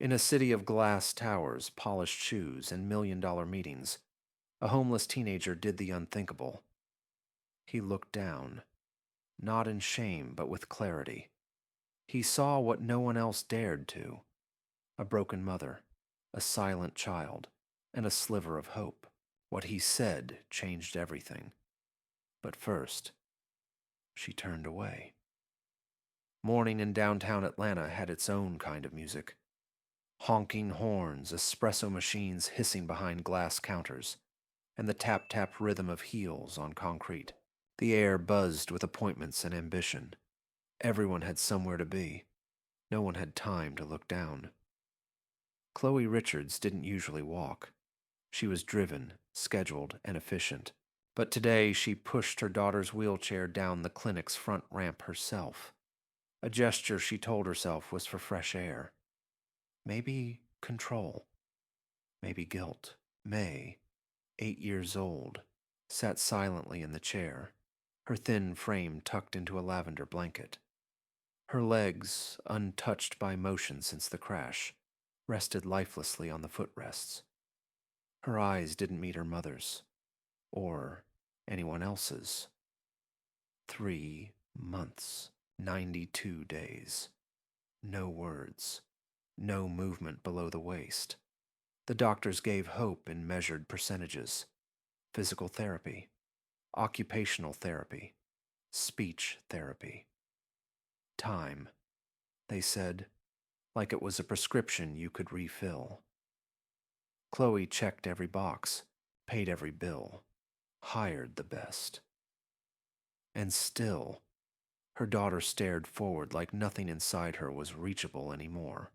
In a city of glass towers, polished shoes, and million-dollar meetings, a homeless teenager did the unthinkable. He looked down, not in shame, but with clarity. He saw what no one else dared to: a broken mother, a silent child, and a sliver of hope. What he said changed everything. But first, she turned away. Morning in downtown Atlanta had its own kind of music. Honking horns, espresso machines hissing behind glass counters, and the tap-tap rhythm of heels on concrete. The air buzzed with appointments and ambition. Everyone had somewhere to be. No one had time to look down. Chloe Richards didn't usually walk. She was driven, scheduled, and efficient. But today she pushed her daughter's wheelchair down the clinic's front ramp herself. A gesture she told herself was for fresh air. Maybe control. Maybe guilt. May, 8 years old, sat silently in the chair, her thin frame tucked into a lavender blanket. Her legs, untouched by motion since the crash, rested lifelessly on the footrests. Her eyes didn't meet her mother's, or anyone else's. 3 months, 92 days. No words, no movement below the waist. The doctors gave hope in measured percentages: physical therapy, occupational therapy, speech therapy. Time, they said, like it was a prescription you could refill. Chloe checked every box, paid every bill, hired the best. And still, her daughter stared forward like nothing inside her was reachable anymore.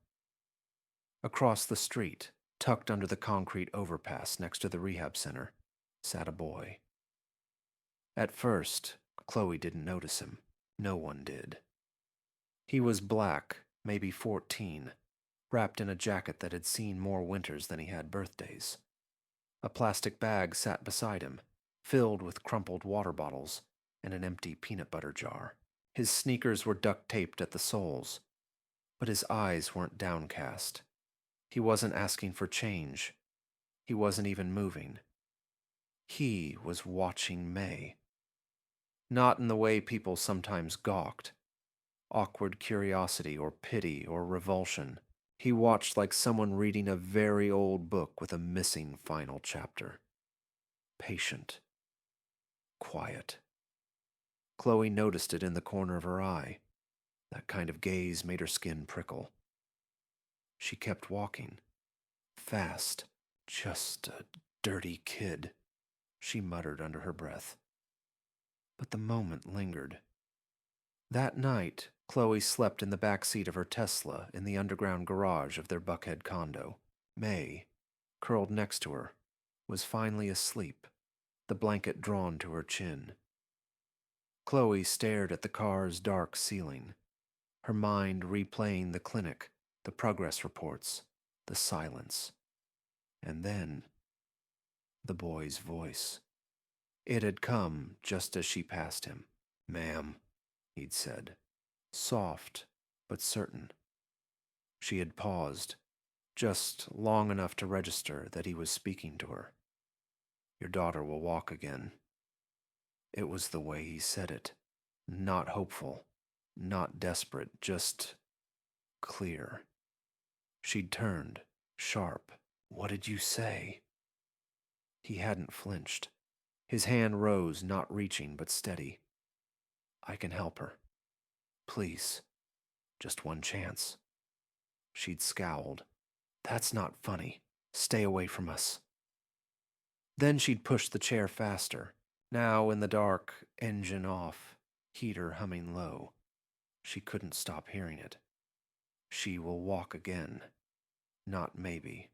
Across the street, tucked under the concrete overpass next to the rehab center, sat a boy. At first, Chloe didn't notice him. No one did. He was black, maybe 14, wrapped in a jacket that had seen more winters than he had birthdays. A plastic bag sat beside him, filled with crumpled water bottles and an empty peanut butter jar. His sneakers were duct-taped at the soles, but his eyes weren't downcast. He wasn't asking for change. He wasn't even moving. He was watching May. Not in the way people sometimes gawked: awkward curiosity or pity or revulsion. He watched like someone reading a very old book with a missing final chapter. Patient. Quiet. Chloe noticed it in the corner of her eye. That kind of gaze made her skin prickle. She kept walking. Fast. Just a dirty kid, she muttered under her breath. But the moment lingered. That night, Chloe slept in the back seat of her Tesla in the underground garage of their Buckhead condo. May, curled next to her, was finally asleep, the blanket drawn to her chin. Chloe stared at the car's dark ceiling, her mind replaying the clinic, the progress reports, the silence. And then, the boy's voice. It had come just as she passed him. "Ma'am," he'd said, soft but certain. She had paused, just long enough to register that he was speaking to her. "Your daughter will walk again." It was the way he said it. Not hopeful, not desperate, just clear. She'd turned, sharp. "What did you say?" He hadn't flinched. His hand rose, not reaching, but steady. "I can help her. Please. Just one chance." She'd scowled. "That's not funny. Stay away from us." Then she'd pushed the chair faster. Now in the dark, engine off, heater humming low. She couldn't stop hearing it. She will walk again. Not maybe.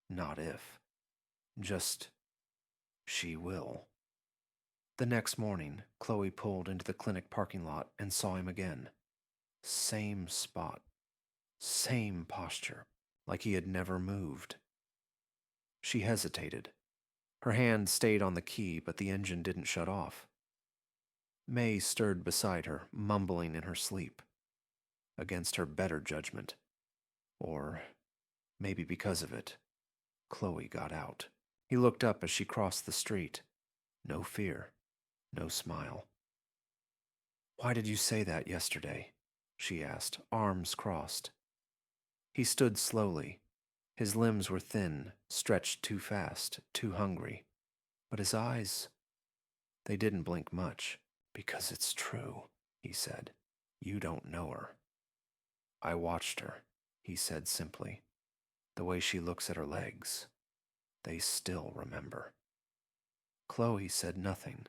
Not if. Just, she will. The next morning, Chloe pulled into the clinic parking lot and saw him again. Same spot. Same posture, like he had never moved. She hesitated. Her hand stayed on the key, but the engine didn't shut off. May stirred beside her, mumbling in her sleep, against her better judgment. Or Maybe because of it, Chloe got out. He looked up as she crossed the street. No fear, no smile. "Why did you say that yesterday?" she asked, arms crossed. He stood slowly. His limbs were thin, stretched too fast, too hungry. But his eyes, they didn't blink much. "Because it's true," he said. "You don't know her." "I watched her," he said simply. "The way she looks at her legs. They still remember." Chloe said nothing.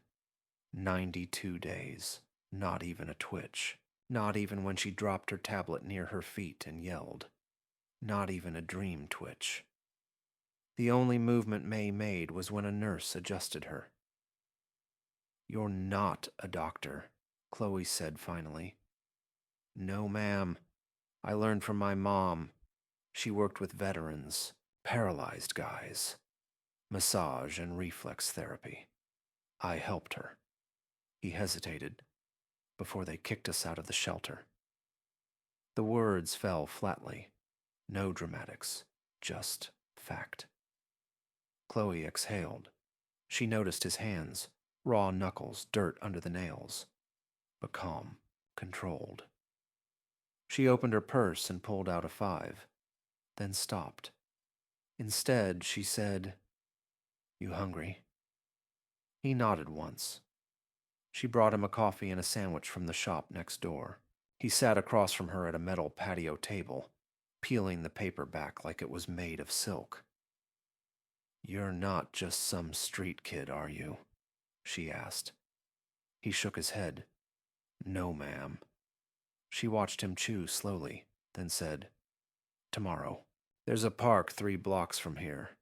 92 days. Not even a twitch. Not even when she dropped her tablet near her feet and yelled. Not even a dream twitch. The only movement May made was when a nurse adjusted her. "You're not a doctor," Chloe said finally. "No, ma'am. I learned from my mom. She worked with veterans, paralyzed guys, massage and reflex therapy. I helped her." He hesitated before they kicked us out of the shelter. The words fell flatly. No dramatics, just fact. Chloe exhaled. She noticed his hands, raw knuckles, dirt under the nails, but calm, controlled. She opened her purse and pulled out a 5, then stopped. Instead, she said, "You hungry?" He nodded once. She brought him a coffee and a sandwich from the shop next door. He sat across from her at a metal patio table, peeling the paper back like it was made of silk. "You're not just some street kid, are you?" she asked. He shook his head. "No, ma'am." She watched him chew slowly, then said, "Tomorrow. There's a park 3 blocks from here.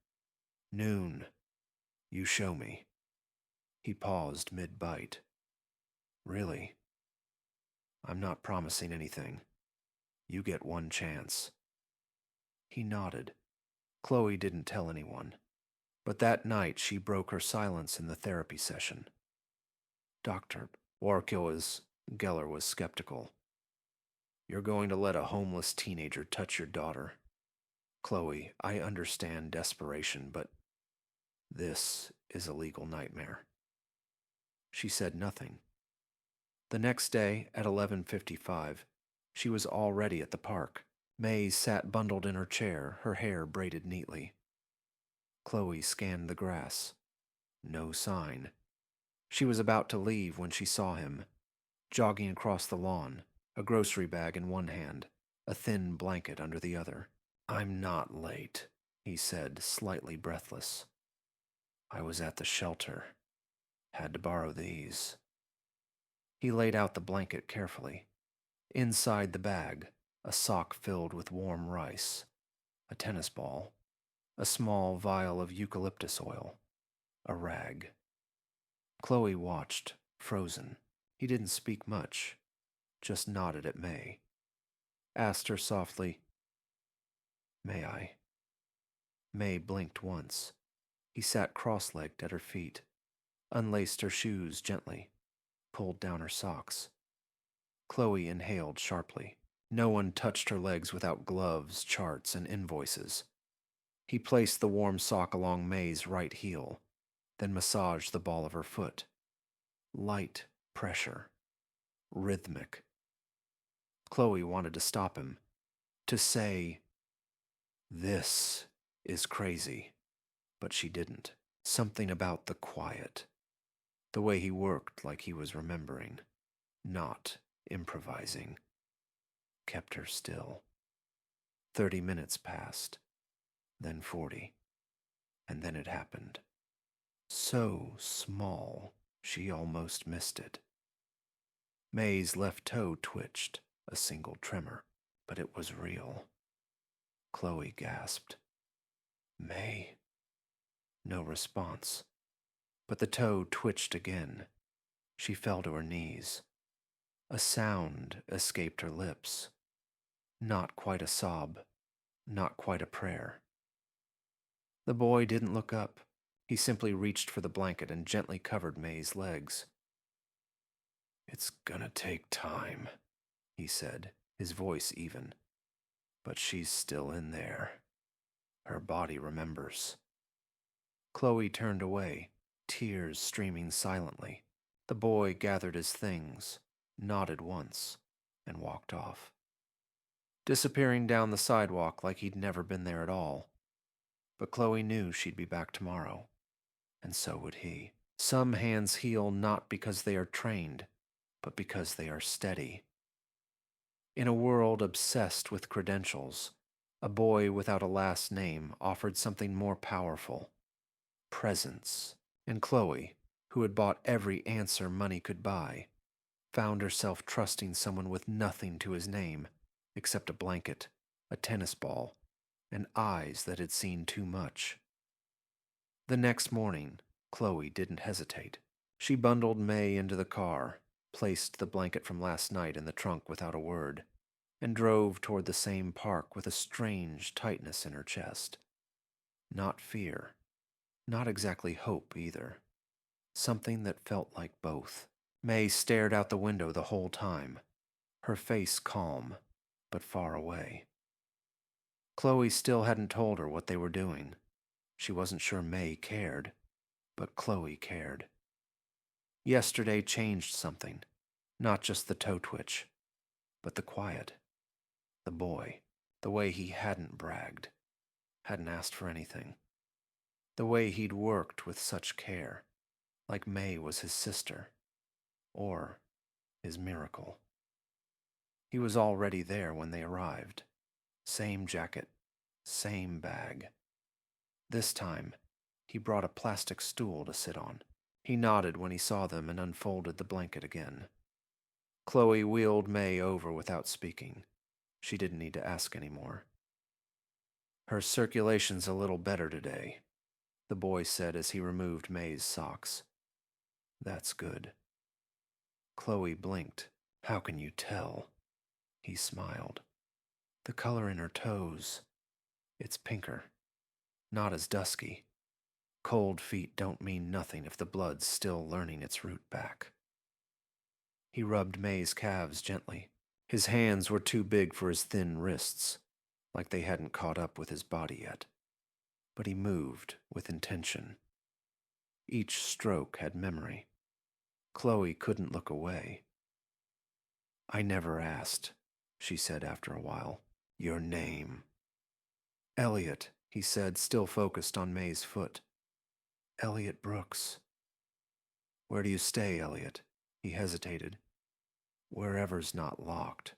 Noon. You show me." He paused mid-bite. "Really? I'm not promising anything. You get one chance." He nodded. Chloe didn't tell anyone. But that night she broke her silence in the therapy session. "Dr. Geller was skeptical. You're going to let a homeless teenager touch your daughter? Chloe, I understand desperation, but this is a legal nightmare." She said nothing. The next day, at 11:55, she was already at the park. May sat bundled in her chair, her hair braided neatly. Chloe scanned the grass. No sign. She was about to leave when she saw him, jogging across the lawn, a grocery bag in one hand, a thin blanket under the other. "I'm not late," he said, slightly breathless. "I was at the shelter. Had to borrow these." He laid out the blanket carefully. Inside the bag, a sock filled with warm rice, a tennis ball, a small vial of eucalyptus oil, a rag. Chloe watched, frozen. He didn't speak much, just nodded at May. Asked her softly, "May I?" May blinked once. He sat cross-legged at her feet, unlaced her shoes gently, pulled down her socks. Chloe inhaled sharply. No one touched her legs without gloves, charts, and invoices. He placed the warm sock along May's right heel, then massaged the ball of her foot. Light pressure. Rhythmic. Chloe wanted to stop him, to say, "This is crazy," but she didn't. Something about the quiet, the way he worked like he was remembering, not improvising, kept her still. 30 minutes passed, then 40, and then it happened. So small, she almost missed it. May's left toe twitched, a single tremor, but it was real. Chloe gasped. "May?" No response, but the toe twitched again. She fell to her knees. A sound escaped her lips. Not quite a sob, not quite a prayer. The boy didn't look up. He simply reached for the blanket and gently covered May's legs. "It's gonna take time," he said, his voice even. "But she's still in there." Her body remembers. Chloe turned away, tears streaming silently. The boy gathered his things, nodded once, and walked off, disappearing down the sidewalk like he'd never been there at all. But Chloe knew she'd be back tomorrow, and so would he. Some hands heal not because they are trained, but because they are steady. In a world obsessed with credentials, a boy without a last name offered something more powerful: presence. And Chloe, who had bought every answer money could buy, found herself trusting someone with nothing to his name except a blanket, a tennis ball, and eyes that had seen too much. The next morning, Chloe didn't hesitate. She bundled May into the car, placed the blanket from last night in the trunk without a word, and drove toward the same park with a strange tightness in her chest. Not fear, not exactly hope either. Something that felt like both. May stared out the window the whole time, her face calm, but far away. Chloe still hadn't told her what they were doing. She wasn't sure May cared, but Chloe cared. Yesterday changed something, not just the toe twitch, but the quiet, the boy, the way he hadn't bragged, hadn't asked for anything, the way he'd worked with such care, like May was his sister, or his miracle. He was already there when they arrived. Same jacket, same bag. This time, he brought a plastic stool to sit on. He nodded when he saw them and unfolded the blanket again. Chloe wheeled May over without speaking. She didn't need to ask anymore. Her circulation's a little better today, the boy said as he removed May's socks. That's good. Chloe blinked. How can you tell? He smiled. The color in her toes. It's pinker. Not as dusky. Cold feet don't mean nothing if the blood's still learning its route back. He rubbed May's calves gently. His hands were too big for his thin wrists, like they hadn't caught up with his body yet. But he moved with intention. Each stroke had memory. Chloe couldn't look away. I never asked, she said after a while. Your name. Elliot, he said, still focused on May's foot. Elliot Brooks. Where do you stay, Elliot? He hesitated. Wherever's not locked.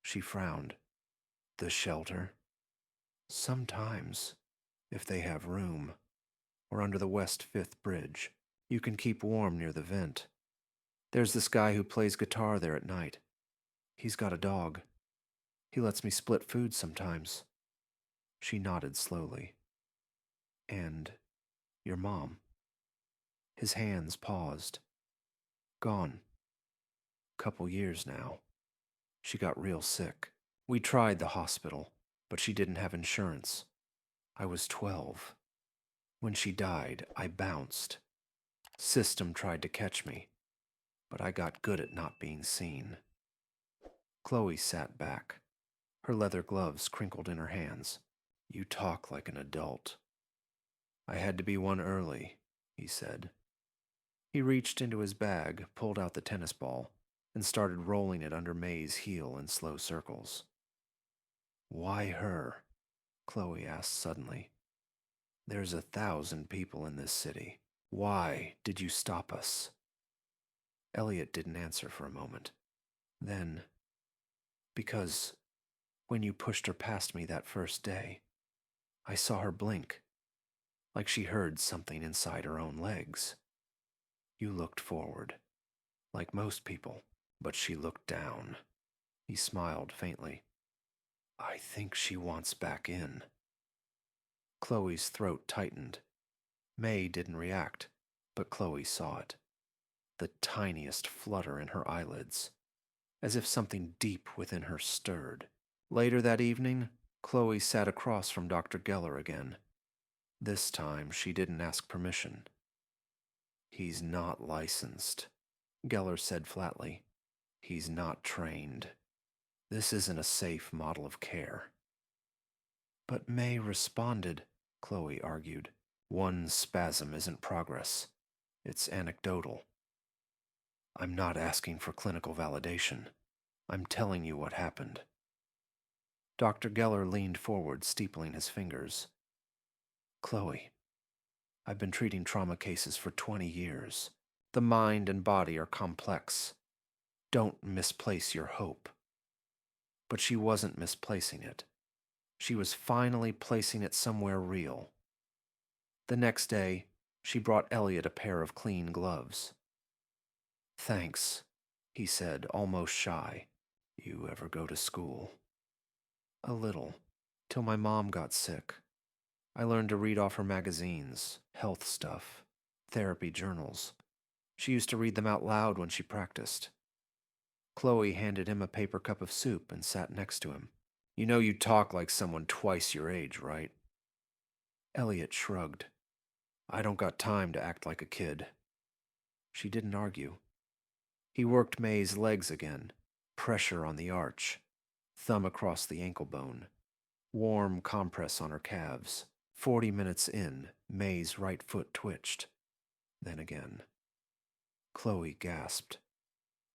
She frowned. The shelter? Sometimes, if they have room, or under the West Fifth Bridge. You can keep warm near the vent. There's this guy who plays guitar there at night. He's got a dog. He lets me split food sometimes. She nodded slowly. And your mom. His hands paused. Gone. Couple years now. She got real sick. We tried the hospital, but she didn't have insurance. I was 12. When she died, I bounced. System tried to catch me, but I got good at not being seen. Chloe sat back, her leather gloves crinkled in her hands. You talk like an adult. I had to be one early, he said. He reached into his bag, pulled out the tennis ball, and started rolling it under May's heel in slow circles. Why her? Chloe asked suddenly. There's 1,000 people in this city. Why did you stop us? Elliot didn't answer for a moment. Then, because when you pushed her past me that first day, I saw her blink, like she heard something inside her own legs. You looked forward, like most people, but she looked down. He smiled faintly. I think she wants back in. Chloe's throat tightened. May didn't react, but Chloe saw it. The tiniest flutter in her eyelids, as if something deep within her stirred. Later that evening, Chloe sat across from Dr. Geller again. This time, she didn't ask permission. He's not licensed, Geller said flatly. He's not trained. This isn't a safe model of care. But May responded, Chloe argued. One spasm isn't progress. It's anecdotal. I'm not asking for clinical validation. I'm telling you what happened. Dr. Geller leaned forward, steepling his fingers. Chloe, I've been treating trauma cases for 20 years. The mind and body are complex. Don't misplace your hope. But she wasn't misplacing it. She was finally placing it somewhere real. The next day, she brought Elliot a pair of clean gloves. Thanks, he said, almost shy. You ever go to school? A little, till my mom got sick. I learned to read off her magazines, health stuff, therapy journals. She used to read them out loud when she practiced. Chloe handed him a paper cup of soup and sat next to him. You know you talk like someone twice your age, right? Elliot shrugged. I don't got time to act like a kid. She didn't argue. He worked May's legs again, pressure on the arch, thumb across the ankle bone, warm compress on her calves. 40 minutes in, May's right foot twitched. Then again. Chloe gasped.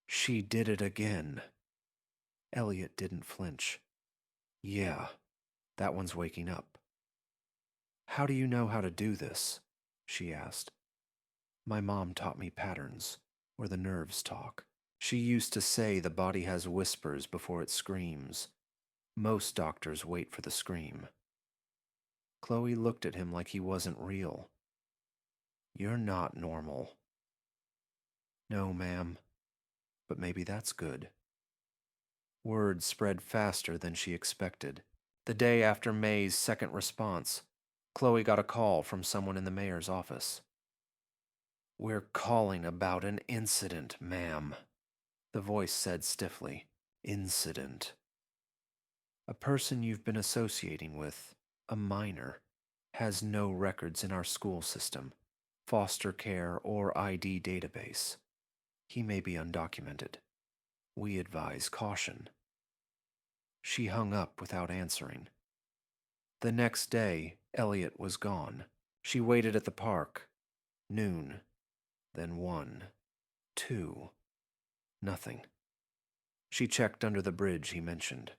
She did it again. Elliot didn't flinch. Yeah, that one's waking up. How do you know how to do this? She asked. My mom taught me patterns, where the nerves talk. She used to say the body has whispers before it screams. Most doctors wait for the scream. Chloe looked at him like he wasn't real. You're not normal. No, ma'am. But maybe that's good. Word spread faster than she expected. The day after May's second response, Chloe got a call from someone in the mayor's office. We're calling about an incident, ma'am. The voice said stiffly. Incident. A person you've been associating with, a minor, has no records in our school system, foster care, or ID database. He may be undocumented. We advise caution. She hung up without answering. The next day, Elliot was gone. She waited at the park. Noon. Then 1, 2. Nothing. She checked under the bridge he mentioned.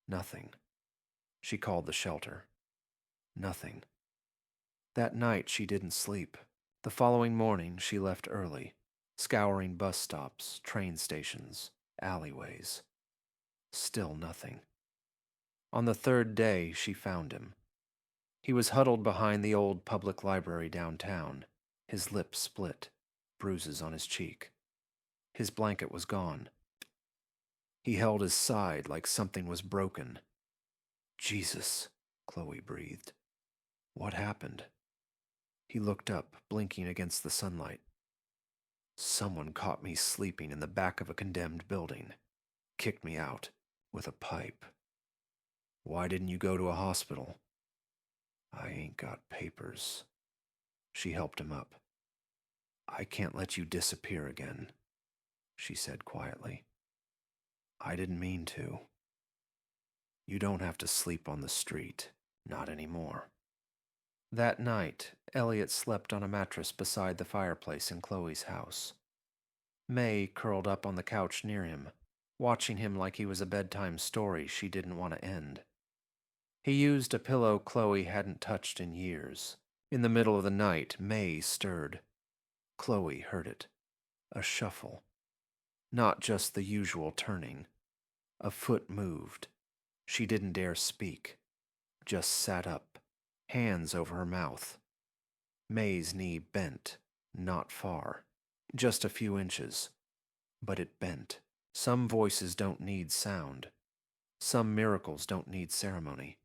Nothing. She called the shelter. Nothing. That night she didn't sleep. The following morning she left early, scouring bus stops, train stations, alleyways. Still nothing. On the third day she found him. He was huddled behind the old public library downtown, his lips split, bruises on his cheek. His blanket was gone. He held his side like something was broken. Jesus, Chloe breathed. What happened? He looked up, blinking against the sunlight. Someone caught me sleeping in the back of a condemned building. Kicked me out with a pipe. Why didn't you go to a hospital? I ain't got papers. She helped him up. I can't let you disappear again, she said quietly. I didn't mean to. You don't have to sleep on the street, not anymore. That night, Elliot slept on a mattress beside the fireplace in Chloe's house. May curled up on the couch near him, watching him like he was a bedtime story she didn't want to end. He used a pillow Chloe hadn't touched in years. In the middle of the night, May stirred. Chloe heard it. A shuffle. Not just the usual turning. A foot moved. She didn't dare speak. Just sat up, hands over her mouth. May's knee bent, not far. Just a few inches. But it bent. Some voices don't need sound. Some miracles don't need ceremony.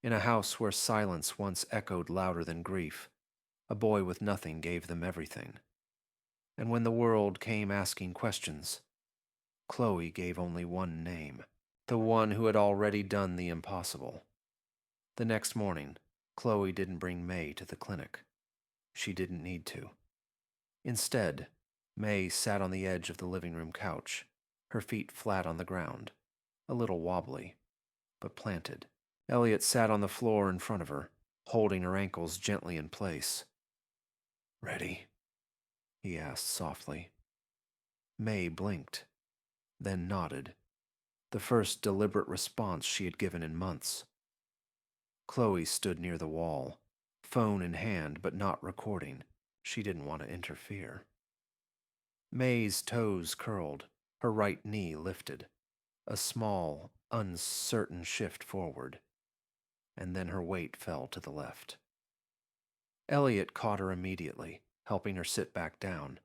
In a house where silence once echoed louder than grief, a boy with nothing gave them everything. And when the world came asking questions, Chloe gave only one name, the one who had already done the impossible. The next morning, Chloe didn't bring May to the clinic. She didn't need to. Instead, May sat on the edge of the living room couch, her feet flat on the ground, a little wobbly, but planted. Elliot sat on the floor in front of her, holding her ankles gently in place. "Ready?" he asked softly. May blinked, then nodded, the first deliberate response she had given in months. Chloe stood near the wall, phone in hand but not recording. She didn't want to interfere. May's toes curled, her right knee lifted, a small, uncertain shift forward, and then her weight fell to the left. Elliot caught her immediately, helping her sit back down.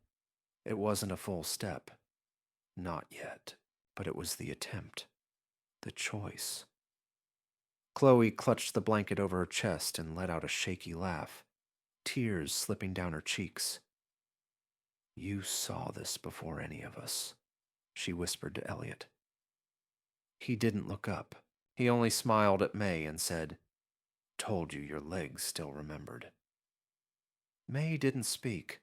It wasn't a full step. Not yet, but it was the attempt, the choice. Chloe clutched the blanket over her chest and let out a shaky laugh, tears slipping down her cheeks. "You saw this before any of us," she whispered to Elliot. He didn't look up. He only smiled at May and said, "Told you your legs still remembered." May didn't speak,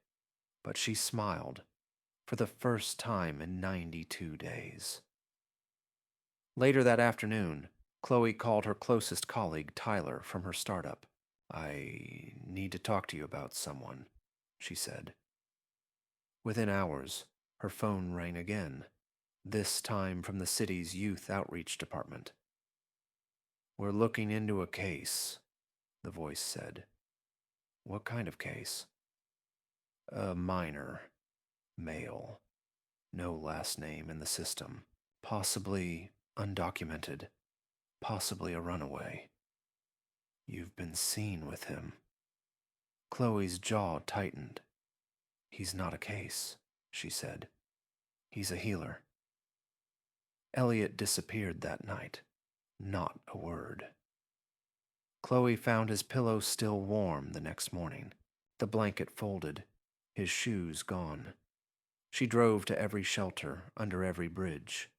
but she smiled, for the first time in 92 days. Later that afternoon, Chloe called her closest colleague, Tyler, from her startup. "I need to talk to you about someone," she said. Within hours, her phone rang again, this time from the city's youth outreach department. "We're looking into a case," the voice said. "What kind of case?" "A minor. Male. No last name in the system. Possibly undocumented. Possibly a runaway. You've been seen with him." Chloe's jaw tightened. "He's not a case," she said. "He's a healer." Elliot disappeared that night. Not a word. Chloe found his pillow still warm the next morning, the blanket folded, his shoes gone. She drove to every shelter, under every bridge,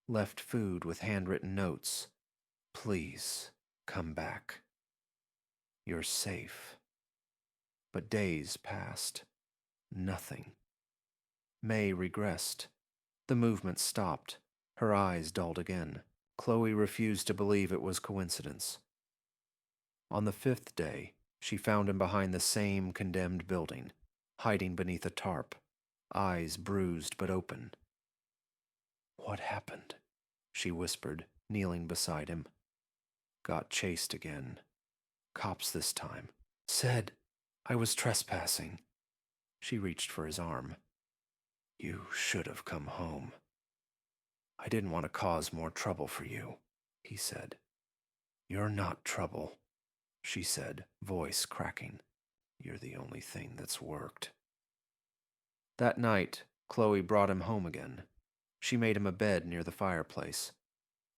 left food with handwritten notes. "Please, come back. You're safe." But days passed. Nothing. May regressed. The movement stopped. Her eyes dulled again. Chloe refused to believe it was coincidence. On the 5th day, she found him behind the same condemned building, hiding beneath a tarp, eyes bruised but open. "What happened?" she whispered, kneeling beside him. "Got chased again. Cops this time. Said I was trespassing." She reached for his arm. "You should have come home." "I didn't want to cause more trouble for you," he said. "You're not trouble," she said, voice cracking. "You're the only thing that's worked." That night, Chloe brought him home again. She made him a bed near the fireplace.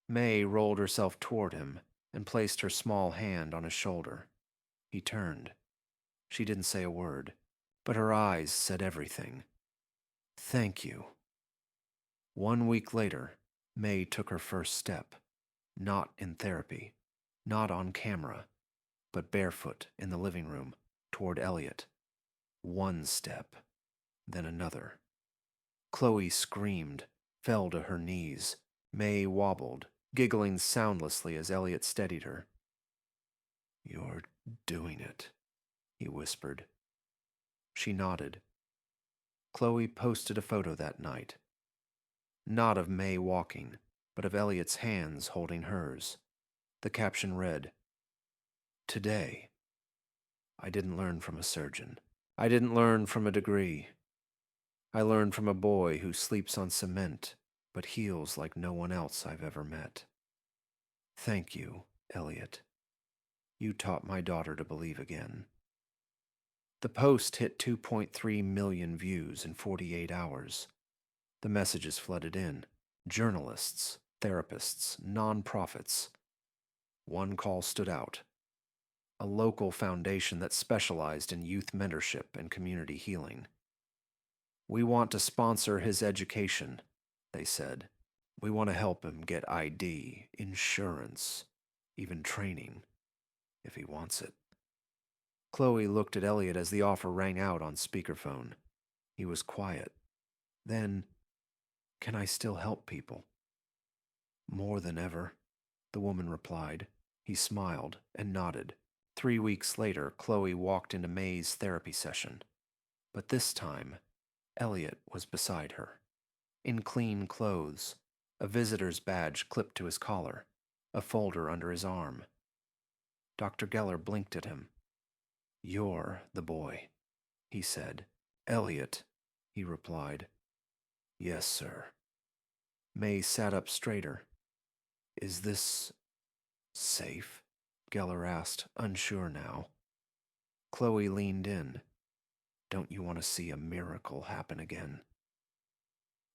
May rolled herself toward him and placed her small hand on his shoulder. He turned. She didn't say a word, but her eyes said everything. "Thank you." 1 week later, May took her first step, not in therapy, not on camera, but barefoot in the living room, toward Elliot. One step, then another. Chloe screamed, fell to her knees. May wobbled, giggling soundlessly as Elliot steadied her. "You're doing it," he whispered. She nodded. Chloe posted a photo that night. Not of May walking, but of Elliot's hands holding hers. The caption read, "Today, I didn't learn from a surgeon. I didn't learn from a degree. I learned from a boy who sleeps on cement, but heals like no one else I've ever met. Thank you, Elliot. You taught my daughter to believe again." The post hit 2.3 million views in 48 hours. The messages flooded in. Journalists, therapists, nonprofits. One call stood out. A local foundation that specialized in youth mentorship and community healing. "We want to sponsor his education," they said. "We want to help him get ID, insurance, even training, if he wants it." Chloe looked at Elliot as the offer rang out on speakerphone. He was quiet. Then, "Can I still help people?" "More than ever," the woman replied. He smiled and nodded. 3 weeks later, Chloe walked into May's therapy session. But this time, Elliot was beside her. In clean clothes, a visitor's badge clipped to his collar, a folder under his arm. Dr. Geller blinked at him. "You're the boy," he said. "Elliot," he replied. "Yes, sir." May sat up straighter. "Is this safe?" Geller asked, unsure now. Chloe leaned in. "Don't you want to see a miracle happen again?"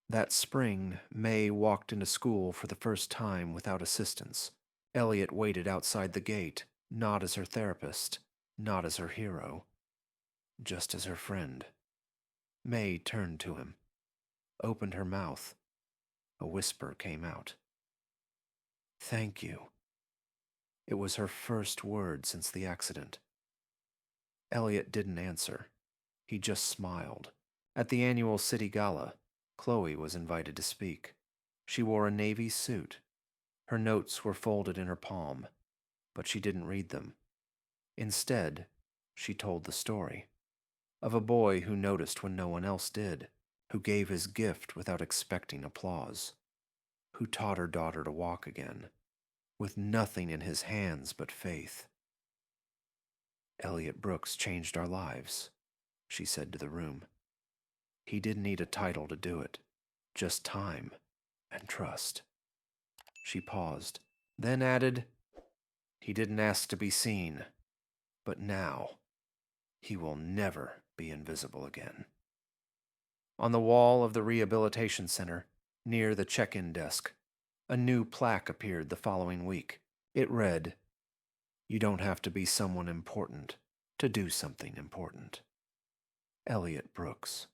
That spring, May walked into school for the first time without assistance. Elliot waited outside the gate, not as her therapist, not as her hero, just as her friend. May turned to him, opened her mouth. A whisper came out. "Thank you." It was her first word since the accident. Elliot didn't answer. He just smiled. At the annual city gala, Chloe was invited to speak. She wore a navy suit. Her notes were folded in her palm, but she didn't read them. Instead, she told the story of a boy who noticed when no one else did, who gave his gift without expecting applause, who taught her daughter to walk again, with nothing in his hands but faith. "Elliot Brooks changed our lives," she said to the room. "He didn't need a title to do it, just time and trust." She paused, then added, "He didn't ask to be seen, but now he will never be invisible again." On the wall of the rehabilitation center, near the check-in desk, a new plaque appeared the following week. It read, "You don't have to be someone important to do something important. Elliot Brooks."